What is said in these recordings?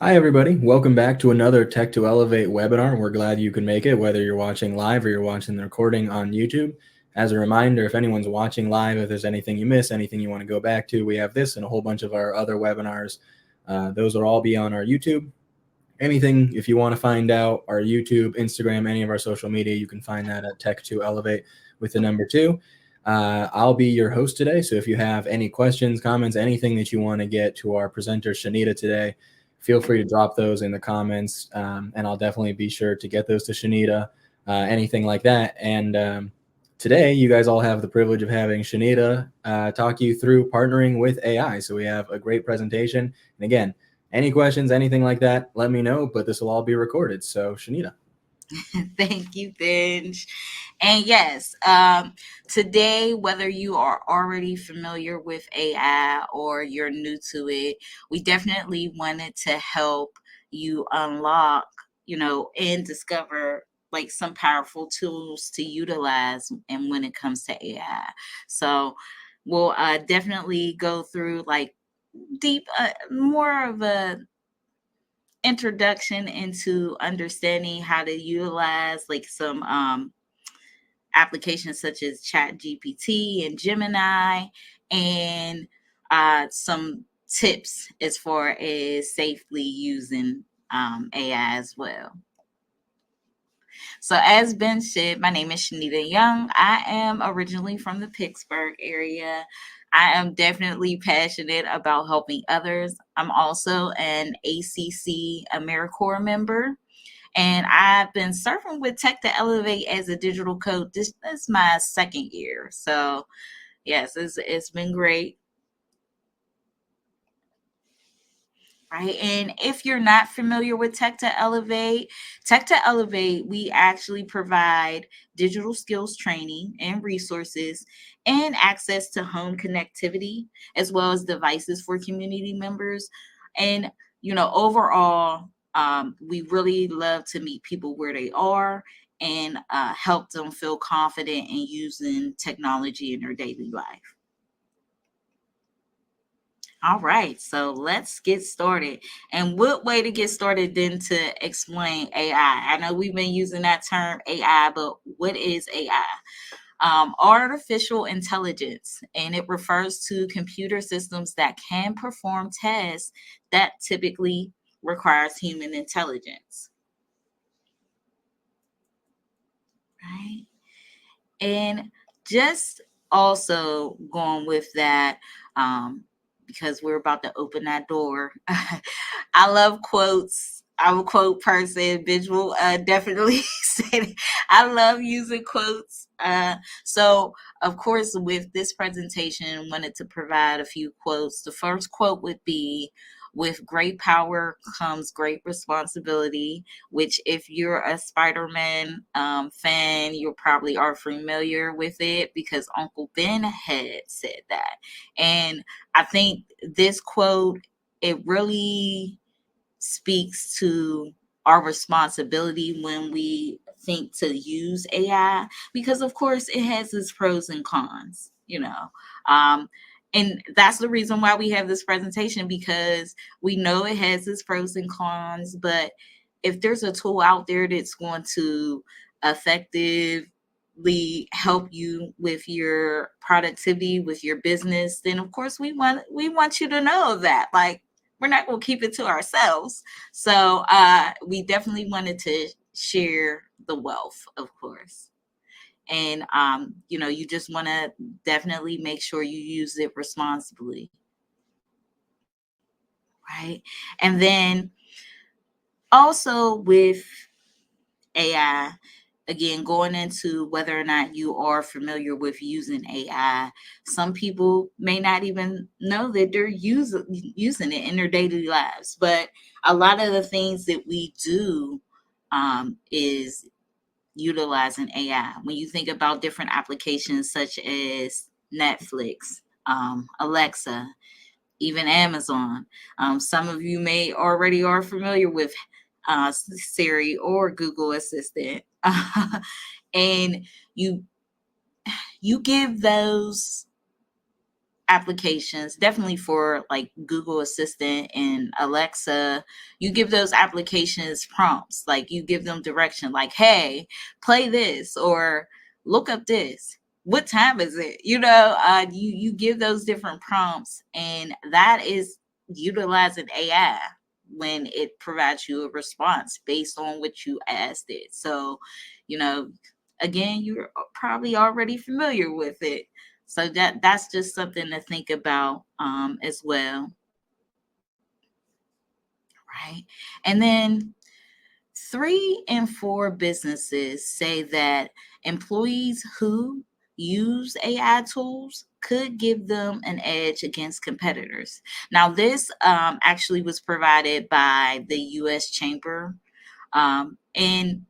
Hi, everybody. Welcome back to another Tech2Elevate webinar. We're glad you can make it, whether you're watching live or you're watching the recording on YouTube. As a reminder, if anyone's watching live, if there's anything you miss, anything you want to go back to, we have this and a whole bunch of our other webinars. Those will all be on our YouTube. Anything, if you want to find out, our YouTube, Instagram, any of our social media, you can find that at Tech2Elevate with the number 2. I'll be your host today, so if you have any questions, comments, anything that you want to get to our presenter, Shanita, today, feel free to drop those in the comments, and I'll definitely be sure to get those to Shanita, anything like that. And today, you guys all have the privilege of having Shanita talk you through partnering with AI. So we have a great presentation. And again, any questions, anything like that, let me know, but this will all be recorded. So Shanita. Thank you, Benj. And yes, today, whether you are already familiar with AI or you're new to it, we definitely wanted to help you unlock, and discover like some powerful tools to utilize and when it comes to AI. So we'll definitely go through like deep, more of a introduction into understanding how to utilize like some applications such as Chat GPT and Gemini, and some tips as far as safely using AI as well. So, as Ben said, my name is Shanita Young. I am originally from the Pittsburgh area. I am definitely passionate about helping others. I'm also an ACC AmeriCorps member, and I've been serving with Tech2Elevate as a digital coach. This is my second year. So, yes, it's been great. Right. And if you're not familiar with Tech2Elevate, we actually provide digital skills training and resources and access to home connectivity as well as devices for community members. And, overall, we really love to meet people where they are and help them feel confident in using technology in their daily life. All right, so let's get started. And what way to get started than to explain AI? I know we've been using that term AI, but what is AI? Artificial intelligence, and it refers to computer systems that can perform tasks that typically requires human intelligence, right? And just also going with that, because we're about to open that door. I love quotes. I'm a quote person. Visual definitely said it. I love using quotes. So, of course, with this presentation, wanted to provide a few quotes. The first quote would be, "With great power comes great responsibility," which if you're a Spider-Man fan, you probably are familiar with it because Uncle Ben had said that. And I think this quote, it really speaks to our responsibility when we think to use AI, because of course it has its pros and cons. Um, and that's the reason why we have this presentation, because we know it has its pros and cons, but if there's a tool out there that's going to effectively help you with your productivity, with your business, then of course we want you to know that, like, we're not going to keep it to ourselves. So we definitely wanted to share the wealth, of course. And you just want to definitely make sure you use it responsibly, right? And then also with AI, again, going into whether or not you are familiar with using AI, some people may not even know that they're using it in their daily lives. But a lot of the things that we do is utilizing AI. When you think about different applications such as Netflix, Alexa, even Amazon. Some of you may already are familiar with Siri or Google Assistant, and you give those applications, definitely for like Google Assistant and Alexa, you give those applications prompts, like you give them direction, like, hey, play this or look up this. What time is it? You give those different prompts, and that is utilizing AI when it provides you a response based on what you asked it. So, you know, again, you're probably already familiar with it. So that's just something to think about as well, right? And then 3 in 4 businesses say that employees who use AI tools could give them an edge against competitors. Now, this actually was provided by the U.S. Chamber. And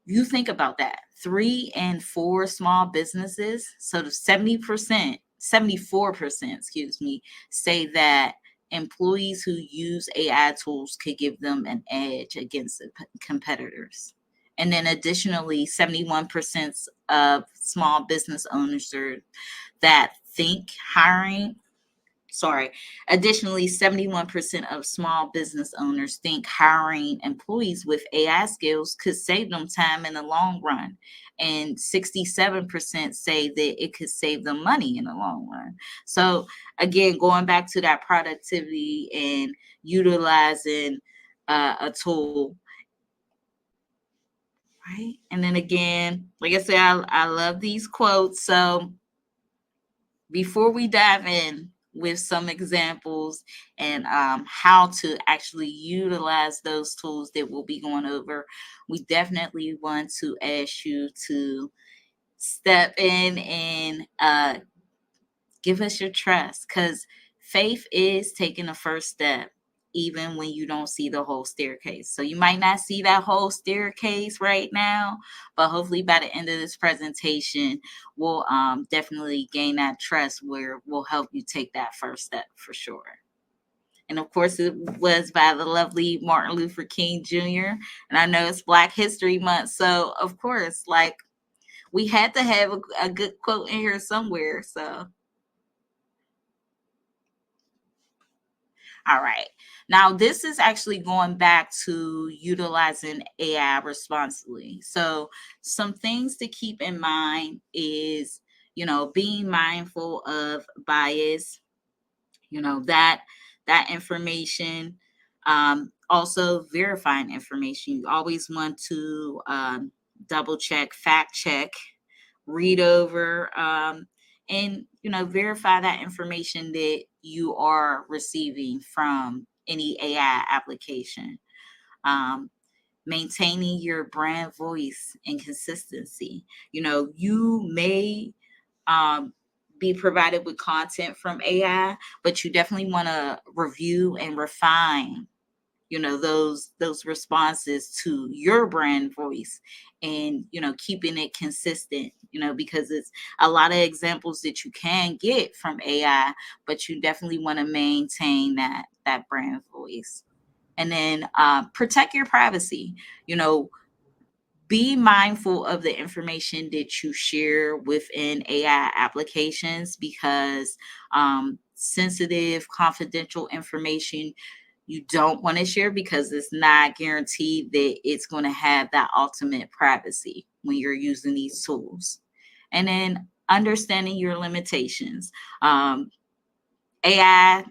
you think about that. 3 in 4 small businesses, so the 70%, 74%, excuse me, say that employees who use AI tools could give them an edge against the competitors. And then additionally, 71% of small business owners that think hiring sorry. Additionally, 71% of small business owners think hiring employees with AI skills could save them time in the long run. And 67% say that it could save them money in the long run. So, again, going back to that productivity and utilizing a tool, right? And then again, like I said, I love these quotes. So, before we dive in with some examples and how to actually utilize those tools that we'll be going over, we definitely want to ask you to step in and give us your trust, because faith is taking the first step even when you don't see the whole staircase. So you might not see that whole staircase right now, but hopefully by the end of this presentation, we'll definitely gain that trust where we'll help you take that first step for sure. And of course, it was by the lovely Martin Luther King Jr. And I know it's Black History Month, so of course, like, we had to have a good quote in here somewhere. So all right. Now, this is actually going back to utilizing AI responsibly. So, some things to keep in mind is, being mindful of bias, that information, also verifying information. You always want to double check, fact check, read over, and verify that information that you are receiving from any AI application. um, Maintaining your brand voice and consistency. You may be provided with content from AI, but you definitely want to review and refine those responses to your brand voice, and keeping it consistent, because it's a lot of examples that you can get from AI, but you definitely want to maintain that brand voice. And then protect your privacy. Be mindful of the information that you share within AI applications, because sensitive confidential information you don't want to share, because it's not guaranteed that it's going to have that ultimate privacy when you're using these tools. And then understanding your limitations. AI,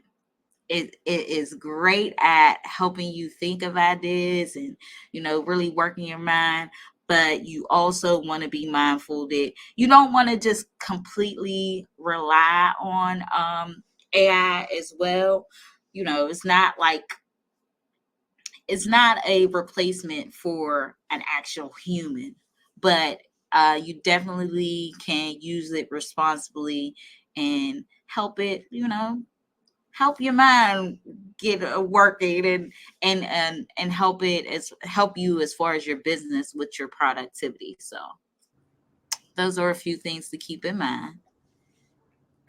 it is great at helping you think of ideas and really working your mind, but you also want to be mindful that you don't want to just completely rely on AI as well. It's not a replacement for an actual human, but you definitely can use it responsibly and help your mind get working, and help you as far as your business with your productivity. So those are a few things to keep in mind.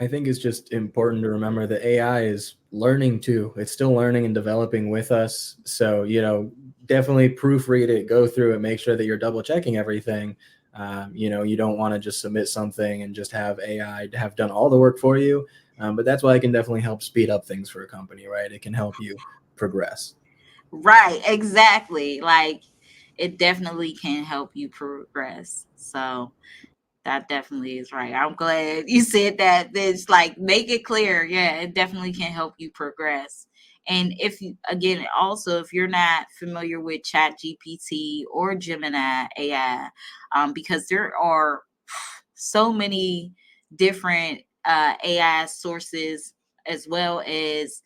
I think it's just important to remember that AI is learning too. It's still learning and developing with us. So, definitely proofread it, go through it, make sure that you're double checking everything. You don't want to just submit something and just have AI have done all the work for you. But that's why it can definitely help speed up things for a company, right? It can help you progress. Right, exactly. Like it definitely can help you progress. So that definitely is right. I'm glad you said that. It's like make it clear. Yeah, it definitely can help you progress. And if you, again, also if you're not familiar with Chat GPT or Gemini AI, because there are so many different AI sources, as well as,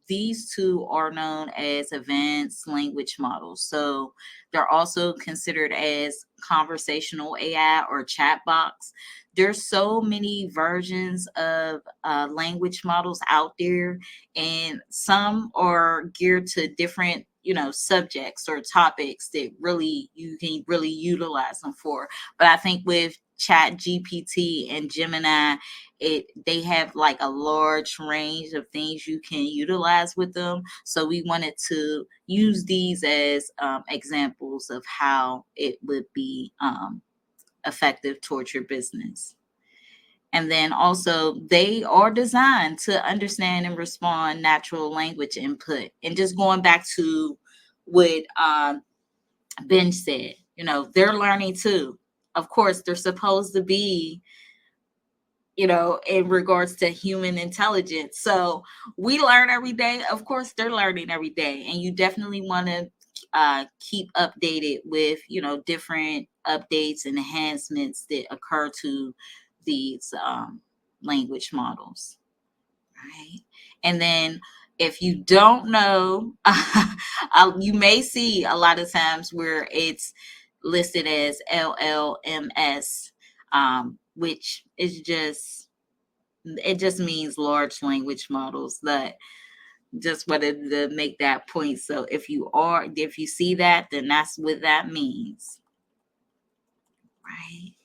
these two are known as advanced language models. So they're also considered as conversational AI or chat box. There's so many versions of language models out there, and some are geared to different, subjects or topics that really you can really utilize them for. But I think with Chat GPT and Gemini, they have like a large range of things you can utilize with them. So we wanted to use these as examples of how it would be effective towards your business. And then also, they are designed to understand and respond natural language input. And just going back to what Ben said, they're learning too. Of course, they're supposed to be, in regards to human intelligence. So we learn every day. Of course, they're learning every day. And you definitely want to keep updated with, different updates and enhancements that occur to these language models. Right. And then if you don't know, you may see a lot of times where it's listed as LLMS, which is it just means large language models. That just wanted to make that point. So if you see that, then that's what that means. Right.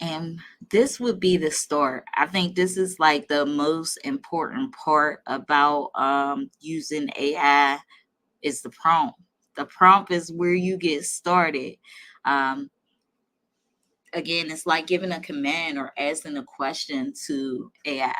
And this would be the start. I think this is like the most important part about using AI is the prompt. The prompt is where you get started. Um, Again, it's like giving a command or asking a question to AI.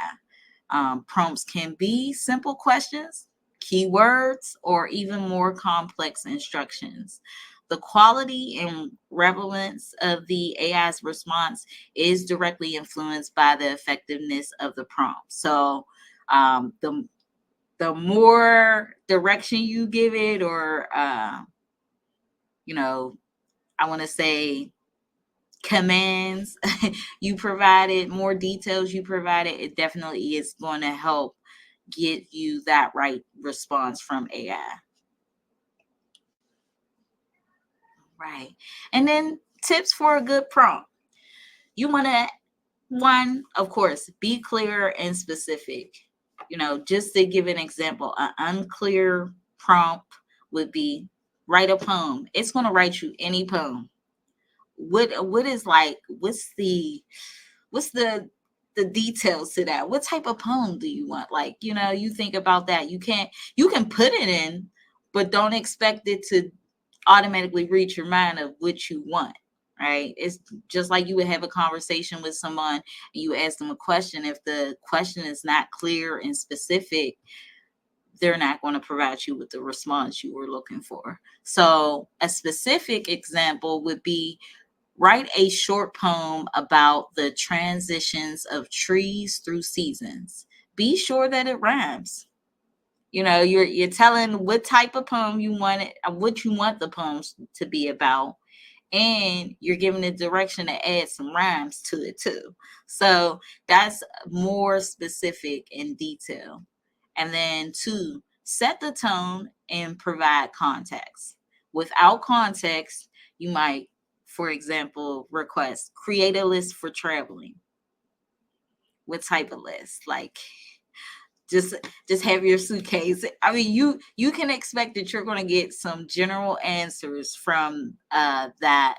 Prompts can be simple questions, keywords, or even more complex instructions. The quality and relevance of the AI's response is directly influenced by the effectiveness of the prompt. So, the more direction you give it, or I want to say commands you provided, more details you provided, it definitely is going to help get you that right response from AI. Right. And then tips for a good prompt. You want to, one, of course, be clear and specific. Just to give an example, an unclear prompt would be write a poem. It's going to write you any poem. What is like, what's the details to that? What type of poem do you want? Like, you think about that. You can put it in, but don't expect it to automatically reach your mind of what you want. Right? It's just like you would have a conversation with someone and you ask them a question. If the question is not clear and specific, they're not going to provide you with the response you were looking for. So a specific example would be write a short poem about the transitions of trees through seasons. Be sure that it rhymes. You're telling what type of poem you want it, what you want the poems to be about, and you're giving it direction to add some rhymes to it too. So that's more specific in detail. And then two, set the tone and provide context. Without context, you might, for example, request create a list for traveling. What type of list? Like just have your suitcase. I mean, you can expect that you're going to get some general answers from that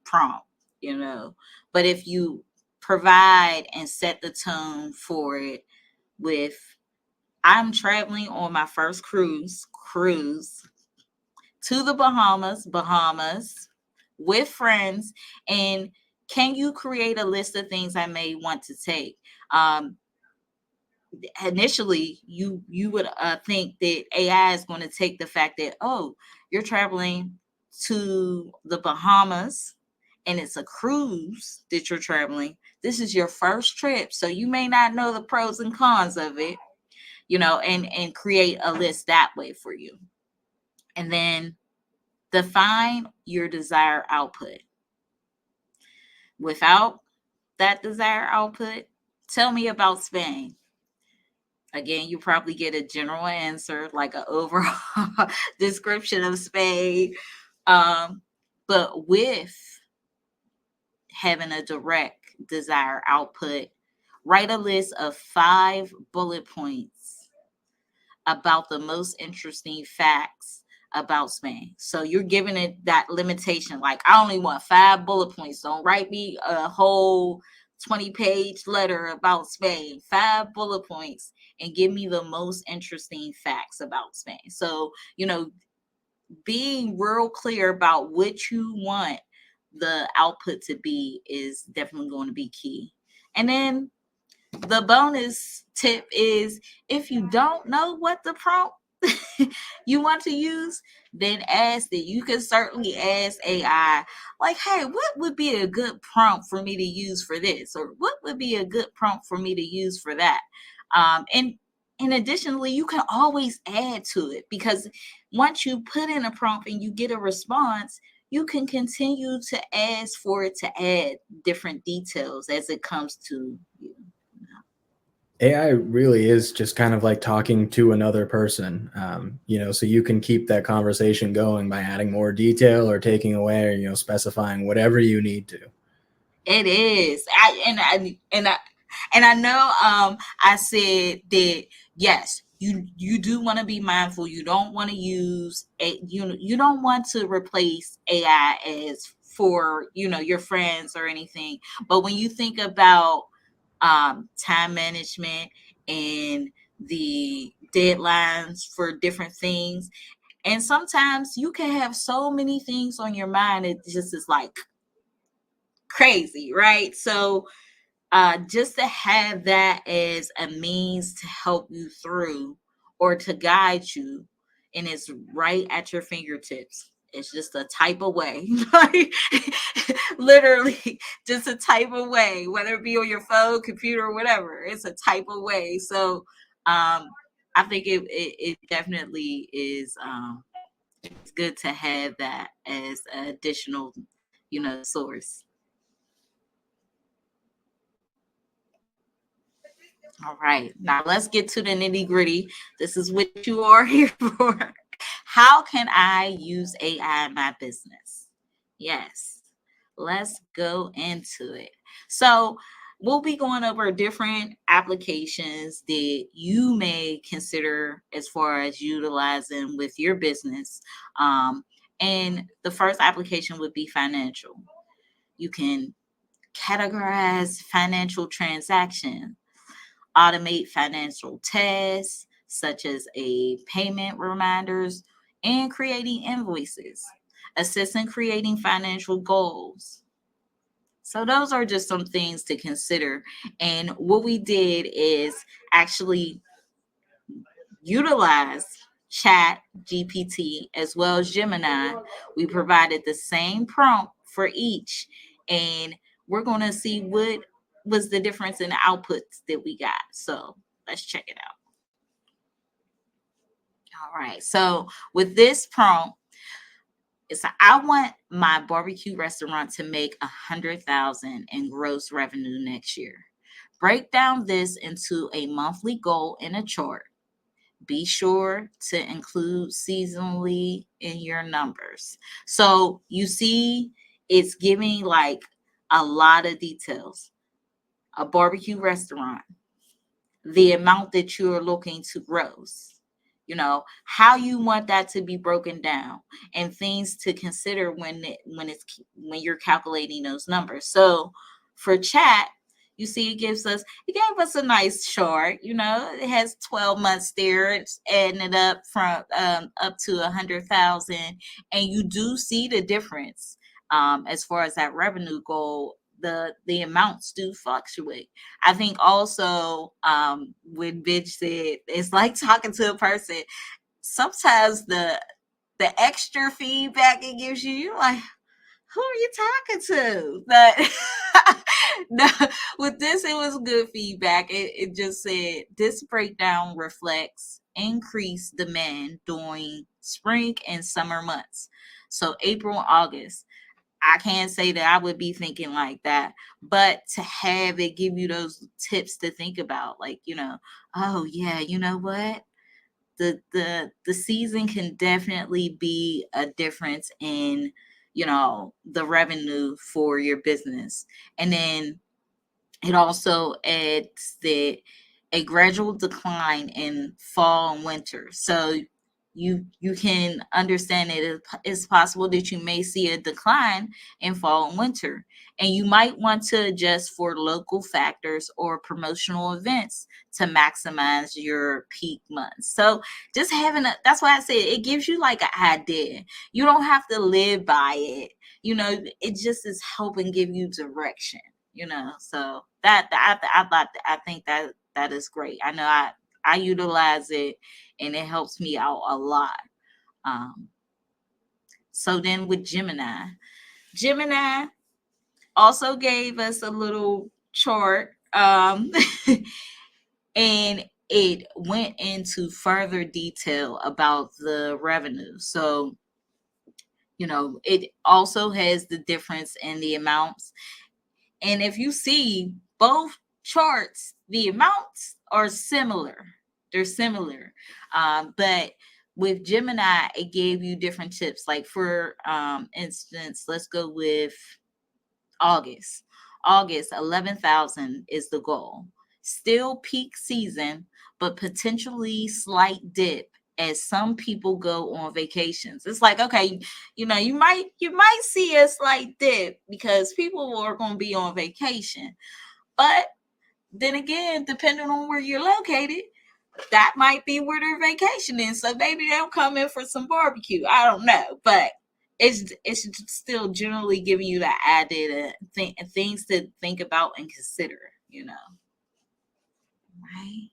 prompt, but if you provide and set the tone for it with, I'm traveling on my first cruise to the Bahamas with friends, and can you create a list of things I may want to take? Initially, you would think that AI is going to take the fact that, oh, you're traveling to the Bahamas and it's a cruise that you're traveling. This is your first trip, so you may not know the pros and cons of it, and create a list that way for you. And then define your desired output. Without that desired output, tell me about Spain. Again, you probably get a general answer, like an overall description of Spain. But with having a direct desired output, write a list of 5 bullet points about the most interesting facts about Spain. So you're giving it that limitation. Like, I only want 5 bullet points. Don't write me a whole 20-page letter about Spain. 5 bullet points, and give me the most interesting facts about Spain. So, being real clear about what you want the output to be is definitely going to be key. And then the bonus tip is, if you don't know what the prompt you want to use, then ask that. You can certainly ask AI, like, hey, what would be a good prompt for me to use for this? Or what would be a good prompt for me to use for that? And additionally, you can always add to it, because once you put in a prompt and you get a response, you can continue to ask for it to add different details as it comes to you. AI really is just kind of like talking to another person, so you can keep that conversation going by adding more detail or taking away, or, specifying whatever you need to. It is. I know I said that, yes, you do want to be mindful. You don't want to use you don't want to replace AI as for your friends or anything. But when you think about time management and the deadlines for different things, and sometimes you can have so many things on your mind, it just is like crazy, right? So just to have that as a means to help you through or to guide you, and it's right at your fingertips. It's just a type away, like literally just a type away, whether it be on your phone, computer, or whatever. It's a type away. So I think it definitely is. It's good to have that as an additional, source. All right, now let's get to the nitty gritty. This is what you are here for. How can I use AI in my business? Yes, let's go into it. So, we'll be going over different applications that you may consider as far as utilizing with your business. And the first application would be financial. You can categorize financial transactions, automate financial tasks such as a payment reminders and creating invoices, assist in creating financial goals. So those are just some things to consider. And what we did is actually utilize Chat GPT as well as Gemini. We provided the same prompt for each, and we're going to see what was the difference in the outputs that we got. So let's check it out. All right. So with this prompt, it's I want my barbecue restaurant to make 100,000 in gross revenue next year. Break down this into a monthly goal in a chart. Be sure to include seasonally in your numbers. So you see, it's giving like a lot of details. A barbecue restaurant, the amount that you're looking to gross, how you want that to be broken down, and things to consider when you're calculating those numbers. So for Chat, you see, it gave us a nice chart. It has 12 months there. It's adding it up from up to 100,000, and you do see the difference as far as that revenue goal the amounts do fluctuate. I think also when Bitch said it's like talking to a person, sometimes the extra feedback it gives you, you're like, who are you talking to? But no, with this, it was good feedback. It just said this breakdown reflects increased demand during spring and summer months. So April, August. I can't say that I would be thinking like that, but to have it give you those tips to think about, like, oh yeah, you know what? The season can definitely be a difference in the revenue for your business. And then it also adds that a gradual decline in fall and winter. So you can understand that it's possible that you may see a decline in fall and winter, and you might want to adjust for local factors or promotional events to maximize your peak months. So just that's why I said it gives you like an idea. You don't have to live by it. It just is helping give you direction. So I think that is great. I know I utilize it, and it helps me out a lot. Um, so then with Gemini also gave us a little chart, and it went into further detail about the revenue. So, it also has the difference in the amounts. And if you see both charts, the amounts are similar. They're similar. But with Gemini, it gave you different tips. Like for instance, let's go with August. August, 11,000 is the goal. Still peak season, but potentially slight dip as some people go on vacations. It's like, okay, you might see a slight dip because people are going to be on vacation. But then again, depending on where you're located, that might be where their vacation is. So maybe they'll come in for some barbecue. I don't know, but it's still generally giving you that idea to things to think about and consider. Right?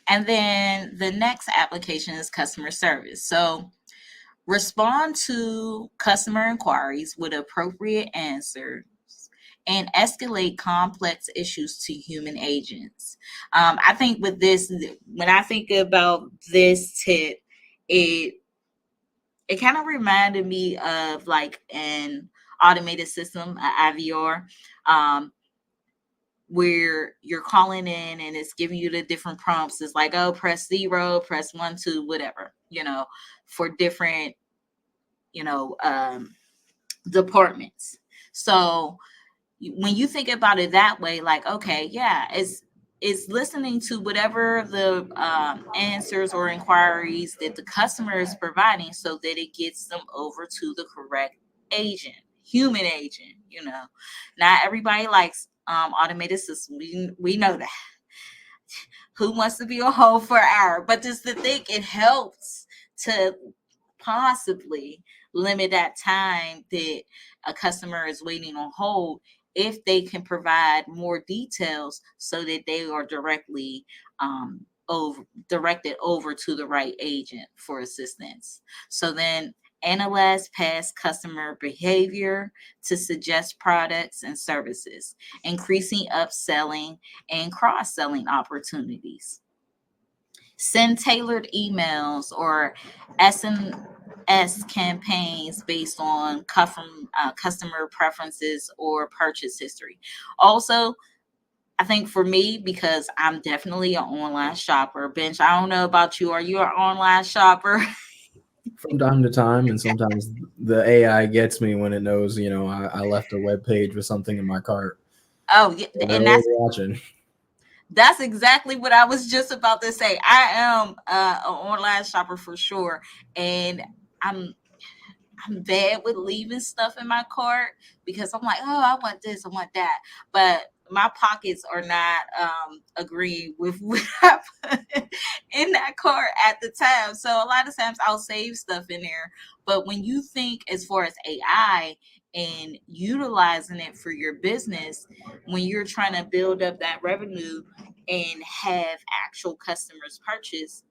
And then the next application is customer service. So respond to customer inquiries with appropriate answers and escalate complex issues to human agents. I think with this, when I think about this tip, it it kind of reminded me of like an automated system, an IVR, um, where you're calling in and it's giving you the different prompts. It's like, oh, press 0, press 1, 2, whatever, for different, you know, um, departments. So when you think about it that way, like, okay, yeah, it's listening to whatever the answers or inquiries that the customer is providing so that it gets them over to the correct agent, human agent. Not everybody likes automated systems. We know that. Who wants to be on hold for an hour? But just to think, it helps to possibly limit that time that a customer is waiting on hold if they can provide more details so that they are directed over to the right agent for assistance. So then analyze past customer behavior to suggest products and services, increasing upselling and cross-selling opportunities. Send tailored emails or SMS campaigns based on customer preferences or purchase history. Also, I think for me, because I'm definitely an online shopper. Bench, I don't know about you. Are you an online shopper? From time to time, and sometimes the AI gets me when it knows, I left a web page with something in my cart. Oh, yeah, So they're and always that's watching. That's exactly what I was just about to say. I am an online shopper for sure, and I'm I'm bad with leaving stuff in my cart because I'm like, oh, I want this, I want that, but my pockets are not agreeing with what I put in that cart at the time. So a lot of times I'll save stuff in there. But when you think as far as AI, and utilizing it for your business when you're trying to build up that revenue and have actual customers purchase.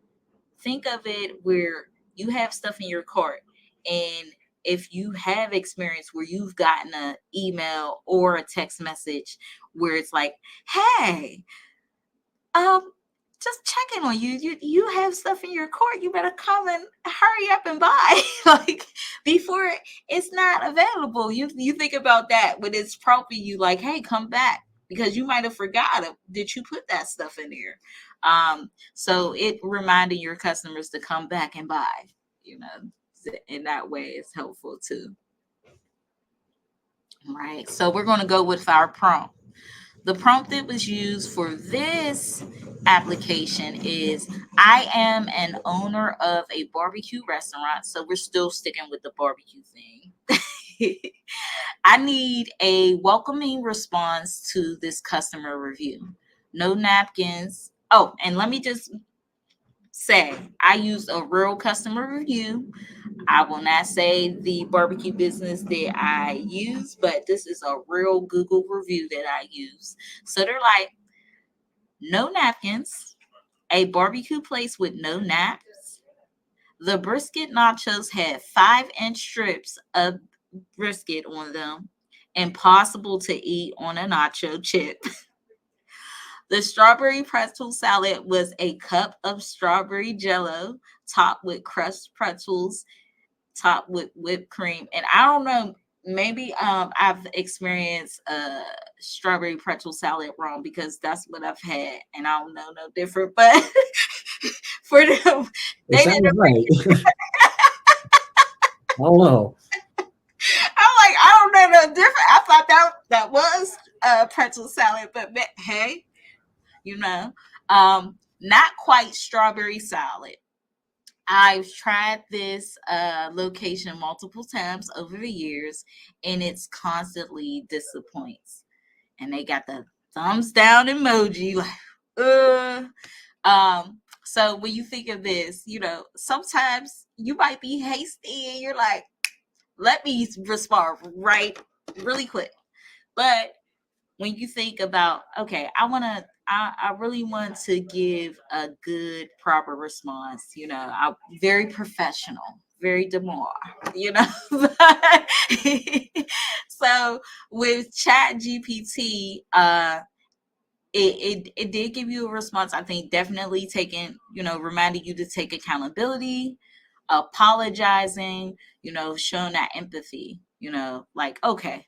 Think of it where you have stuff in your cart, and if you have experience where you've gotten an email or a text message where it's like, hey, um just checking on you. You have stuff in your court. You better come and hurry up and buy. Like before it's not available. You think about that when it's prompting you like, hey, come back because you might have forgot it. Did you put that stuff in there? So it reminding your customers to come back and buy, you know, in that way is helpful too. Right. So we're going to go with our prompt. The prompt that was used for this application is I am an owner of a barbecue restaurant. So we're still sticking with the barbecue thing. I need a welcoming response to this customer review. No napkins. Oh, and let me just say I used a real customer review. I will not say the barbecue business that I use, but this is a real Google review that I use. So they're like, no napkins, a barbecue place with no naps. The brisket nachos had 5-inch strips of brisket on them, impossible to eat on a nacho chip. The strawberry pretzel salad was a cup of strawberry jello topped with crushed pretzels topped with whipped cream. And I don't know, maybe I've experienced strawberry pretzel salad wrong because that's what I've had, and I don't know no different. But for them, It they didn't. sounds right. I don't know. I'm like, I don't know no different. I thought that was pretzel salad, but hey, you know, not quite strawberry salad. I've tried this location multiple times over the years, and it's constantly disappoints. And they got the thumbs down emoji, like, So when you think of this, sometimes you might be hasty, and you're like, let me respond really quick. But when you think about, okay, I really want to give a good, proper response, I'm very professional, very demure, you know. So with Chat GPT, it did give you a response. I think definitely taking, reminding you to take accountability, apologizing, showing that empathy, like, okay,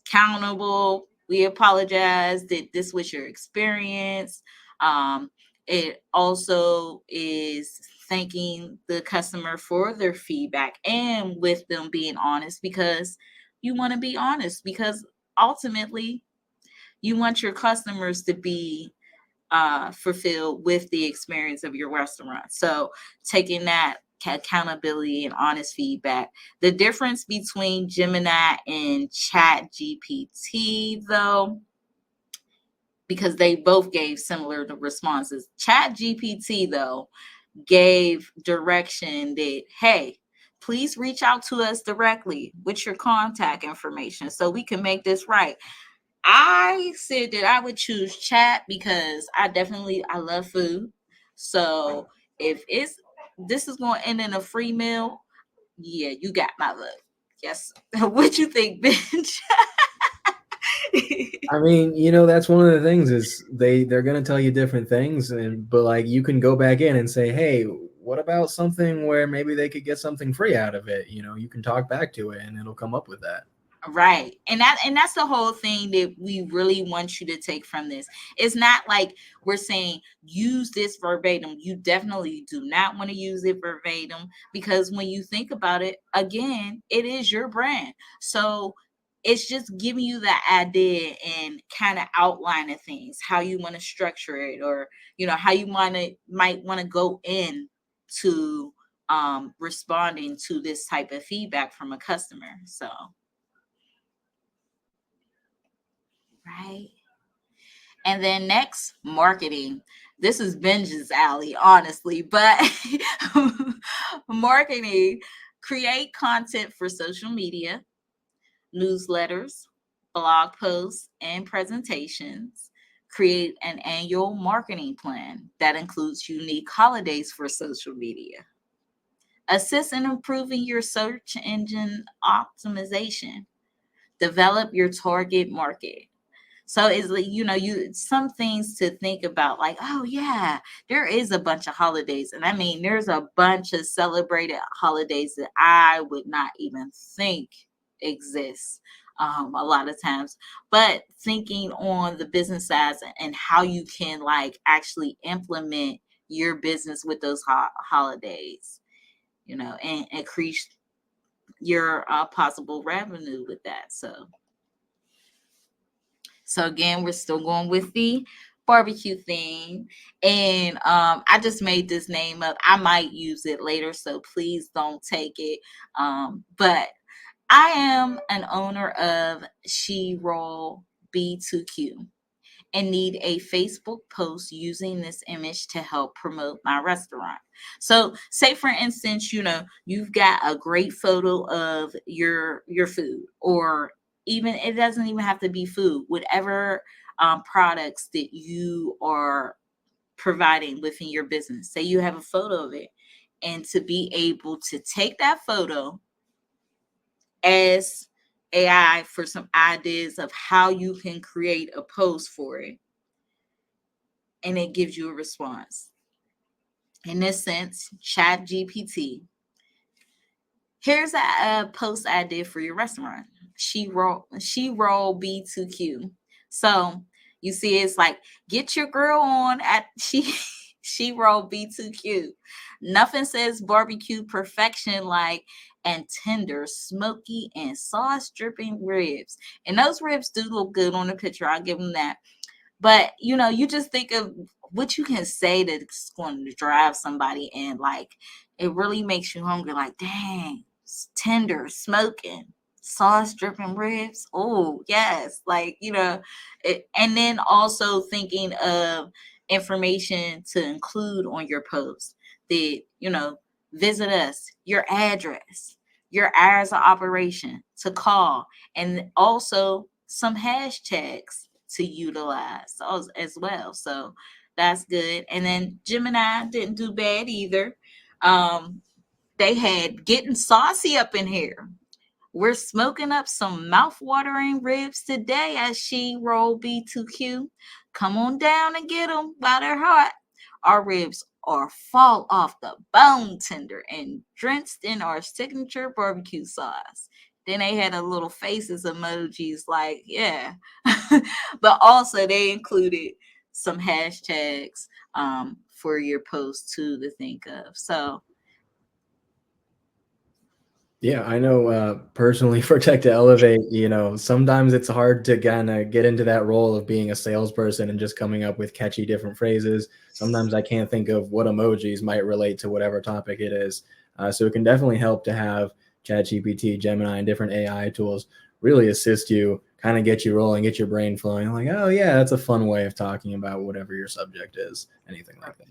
accountable. We apologize that this was your experience. Um, it also is thanking the customer for their feedback and with them being honest because you want to be honest because ultimately you want your customers to be fulfilled with the experience of your restaurant. So taking that accountability and honest feedback. The difference between Gemini and Chat GPT, though, because they both gave similar responses. Chat GPT, though, gave direction that, hey, please reach out to us directly with your contact information so we can make this right. I said that I would choose chat because I love food. So if this is going to end in a free meal, yeah, you got my vote. Yes. What you think, Benj? I mean, that's one of the things is they're gonna tell you different things, but like you can go back in and say, hey, what about something where maybe they could get something free out of it? You can talk back to it and it'll come up with that. Right. And that's the whole thing that we really want you to take from this. It's not like we're saying use this verbatim. You definitely do not want to use it verbatim because when you think about it, again, it is your brand. So it's just giving you the idea and kind of outlining things, how you want to structure it, or how you might want to go in to responding to this type of feedback from a customer. So right. And then next, marketing. This is Benja's alley, honestly, but marketing. create content for social media, newsletters, blog posts, and presentations. Create an annual marketing plan that includes unique holidays for social media. Assist in improving your search engine optimization. Develop your target market. So it's like, you some things to think about, like, oh yeah, there is a bunch of holidays. And I mean, there's a bunch of celebrated holidays that I would not even think exist a lot of times. But thinking on the business side and how you can like actually implement your business with those holidays, and increase your possible revenue with that. So again, we're still going with the barbecue theme. And I just made this name up. I might use it later, so please don't take it. But I am an owner of She Roll B2Q and need a Facebook post using this image to help promote my restaurant. So, say for instance, you've got a great photo of your food, or even it doesn't even have to be food, whatever products that you are providing within your business. Say you have a photo of it, and to be able to take that photo as AI for some ideas of how you can create a post for it, and it gives you a response. In this sense, Chat GPT. Here's a post idea for your restaurant. She roll B2Q. So you see, it's like, get your girl on at she roll B2Q. Nothing says barbecue perfection like and tender, smoky, and sauce dripping ribs. And those ribs do look good on the picture. I'll give them that. But you just think of what you can say that's going to drive somebody, and like it really makes you hungry. Like, dang, it's tender, smoking, sauce dripping ribs. Oh yes, like it. And then also thinking of information to include on your post. That visit us, your address, your hours of operation to call, and also some hashtags to utilize as well. So that's good. And then Gemini didn't do bad either. Um, they had getting saucy up in here. We're smoking up some mouth-watering ribs today as She Roll B2Q. Come on down and get them while they're hot. Our ribs are fall off the bone tender and drenched in our signature barbecue sauce. Then they had a little faces emojis, like, yeah. But also they included some hashtags for your post too to think of. So Yeah, I know personally for Tech2Elevate, sometimes it's hard to kind of get into that role of being a salesperson and just coming up with catchy different phrases. Sometimes I can't think of what emojis might relate to whatever topic it is. So it can definitely help to have ChatGPT, Gemini, and different AI tools really assist you, kind of get you rolling, get your brain flowing. Like, oh yeah, that's a fun way of talking about whatever your subject is, anything like that.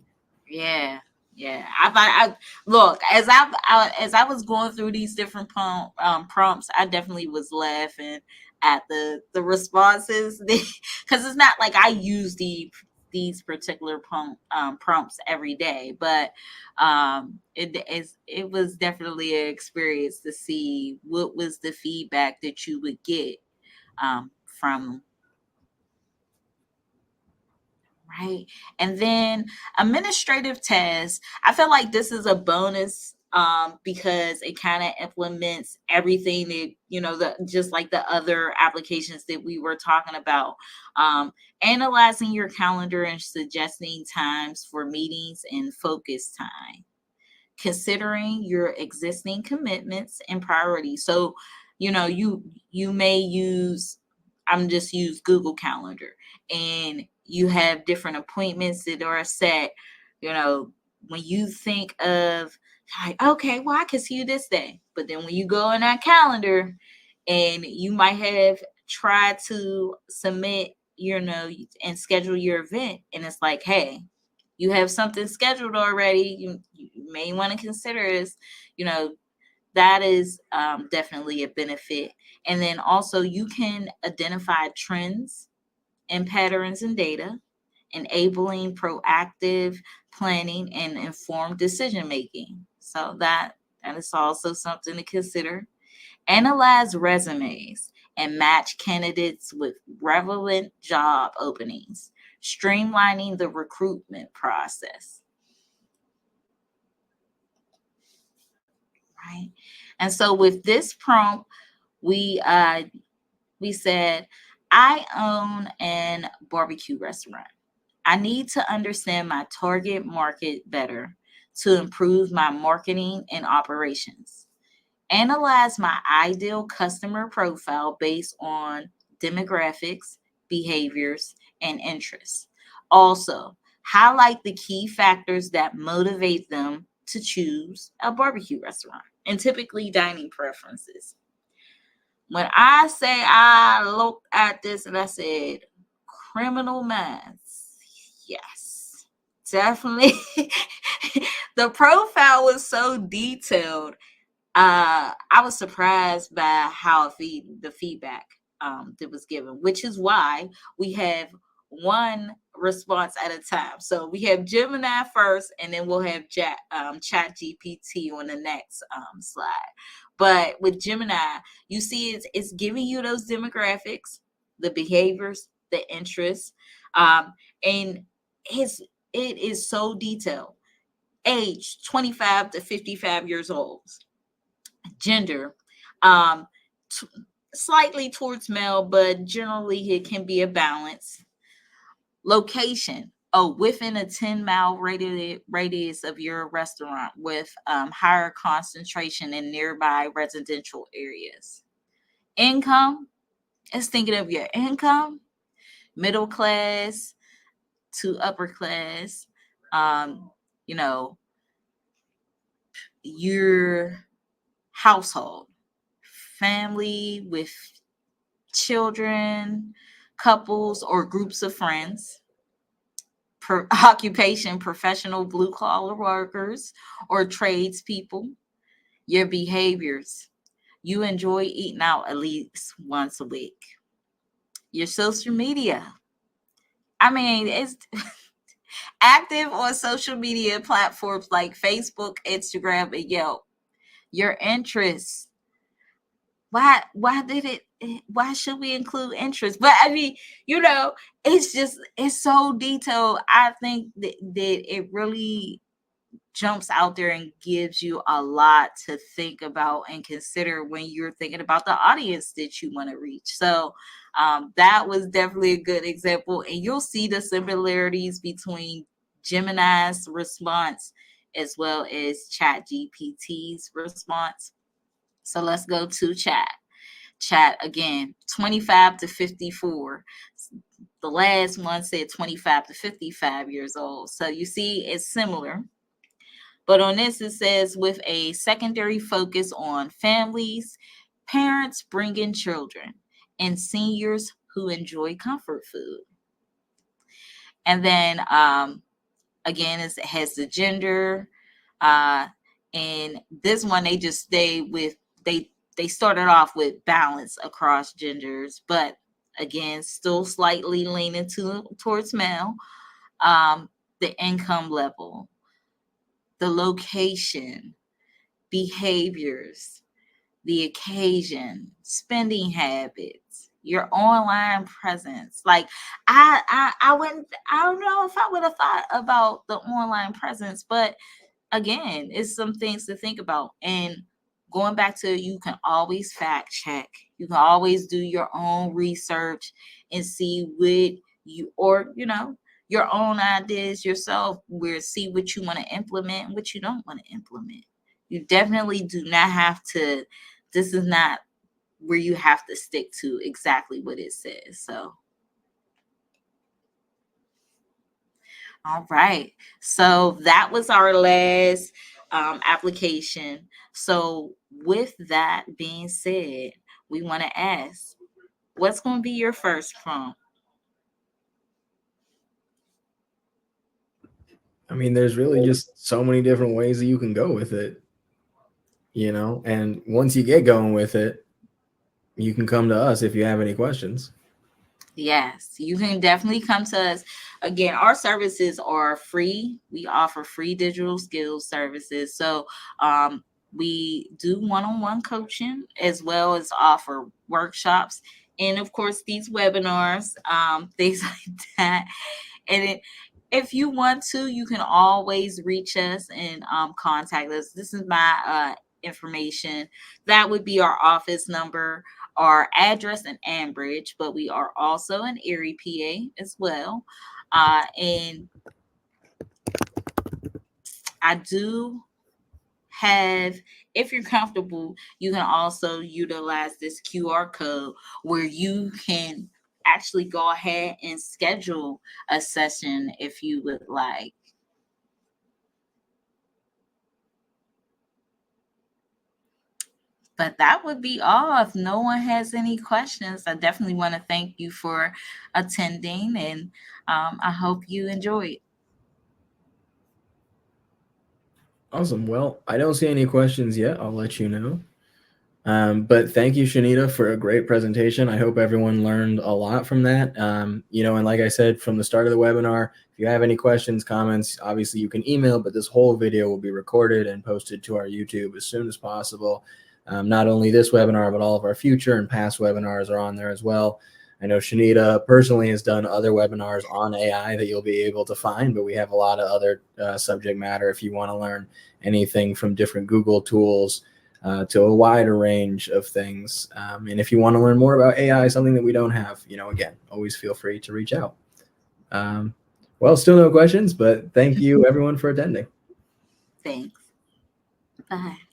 yeah, yeah. I look, as I was going through these different prompts, I definitely was laughing at the responses because it's not like I use these particular prompts every day, but it was definitely an experience to see what was the feedback that you would get from. Right. And then administrative tasks. I feel like this is a bonus because it kind of implements everything that, just like the other applications that we were talking about. Um, Analyzing your calendar and suggesting times for meetings and focus time, considering your existing commitments and priorities. So, you may use, I'm just use Google Calendar, and you have different appointments that are set. You know, when you think of like, okay, well, I can see you this day, but then when you go in that calendar, and you might have tried to submit, and schedule your event, and it's like, hey, you have something scheduled already. You may want to consider is, you know, that is definitely a benefit. And then also you can identify trends and patterns in data, enabling proactive planning and informed decision making. So that is also something to consider. Analyze resumes and match candidates with relevant job openings, streamlining the recruitment process. Right. And so with this prompt, we we said, I own an barbecue restaurant. I need to understand my target market better to improve my marketing and operations. Analyze my ideal customer profile based on demographics, behaviors, and interests. Also, highlight the key factors that motivate them to choose a barbecue restaurant and typically dining preferences. When I say I looked at this and I said, criminal minds, yes, definitely. The profile was so detailed. I was surprised by how the feedback that was given, which is why we have one response at a time. So we have Gemini first, and then we'll have Chat GPT on the next slide. But with Gemini, you see it's giving you those demographics, the behaviors, the interests, and his it is so detailed. Age 25 to 55 years old, gender, um, t- slightly towards male, but generally it can be a balance. Location, oh, within a 10-mile radius of your restaurant with higher concentration in nearby residential areas. Income, it's thinking of your income, middle class to upper class, um, you know, your household, family with children, couples, or groups of friends. Occupation, professional blue collar workers or tradespeople. Your behaviors. You enjoy eating out at least once a week. Your social media. I mean, it's active on social media platforms like Facebook, Instagram, and Yelp. Your interests. Why should we include interest? But I mean, it's so detailed. I think that it really jumps out there and gives you a lot to think about and consider when you're thinking about the audience that you want to reach. So that was definitely a good example, and you'll see the similarities between Gemini's response as well as Chat GPT's response. So let's go to Chat again, 25 to 54. The last one said 25 to 55 years old. So you see it's similar. But on this, it says with a secondary focus on families, parents bringing children, and seniors who enjoy comfort food. And then again, it has the gender. Uh, and this one, they started off with balance across genders, but again, still slightly leaning towards male. The income level, the location, behaviors, the occasion, spending habits, your online presence. Like I wouldn't I don't know if I would have thought about the online presence, but again, it's some things to think about. And going back to, you can always fact check. You can always do your own research and see what your own ideas yourself, where see what you want to implement and what you don't want to implement. You definitely do not have to, this is not where you have to stick to exactly what it says. So all right. So that was our last application. So, with that being said, we want to ask, what's going to be your first prompt? I mean, there's really just so many different ways that you can go with it. and once you get going with it, you can come to us if you have any questions. Yes, you can definitely come to us. Again, our services are free. We offer free digital skills services. So, we do one-on-one coaching as well as offer workshops and, of course, these webinars, things like that. And if you want to, you can always reach us and contact us. This is my information. That would be our office number, our address in Ambridge, but we are also in Erie, PA as well. And I do have, if you're comfortable, you can also utilize this QR code where you can actually go ahead and schedule a session if you would like. But that would be all. If no one has any questions, I definitely want to thank you for attending, and I hope you enjoyed. Awesome. Well, I don't see any questions yet. I'll let you know. But thank you, Shanita, for a great presentation. I hope everyone learned a lot from that. And like I said from the start of the webinar, if you have any questions, comments, obviously you can email, but this whole video will be recorded and posted to our YouTube as soon as possible. Not only this webinar, but all of our future and past webinars are on there as well. I know Shanita personally has done other webinars on AI that you'll be able to find, but we have a lot of other subject matter if you want to learn anything from different Google tools to a wider range of things. And if you want to learn more about AI, something that we don't have, again, always feel free to reach out. Well, still no questions, but thank you everyone for attending. Thanks. Bye.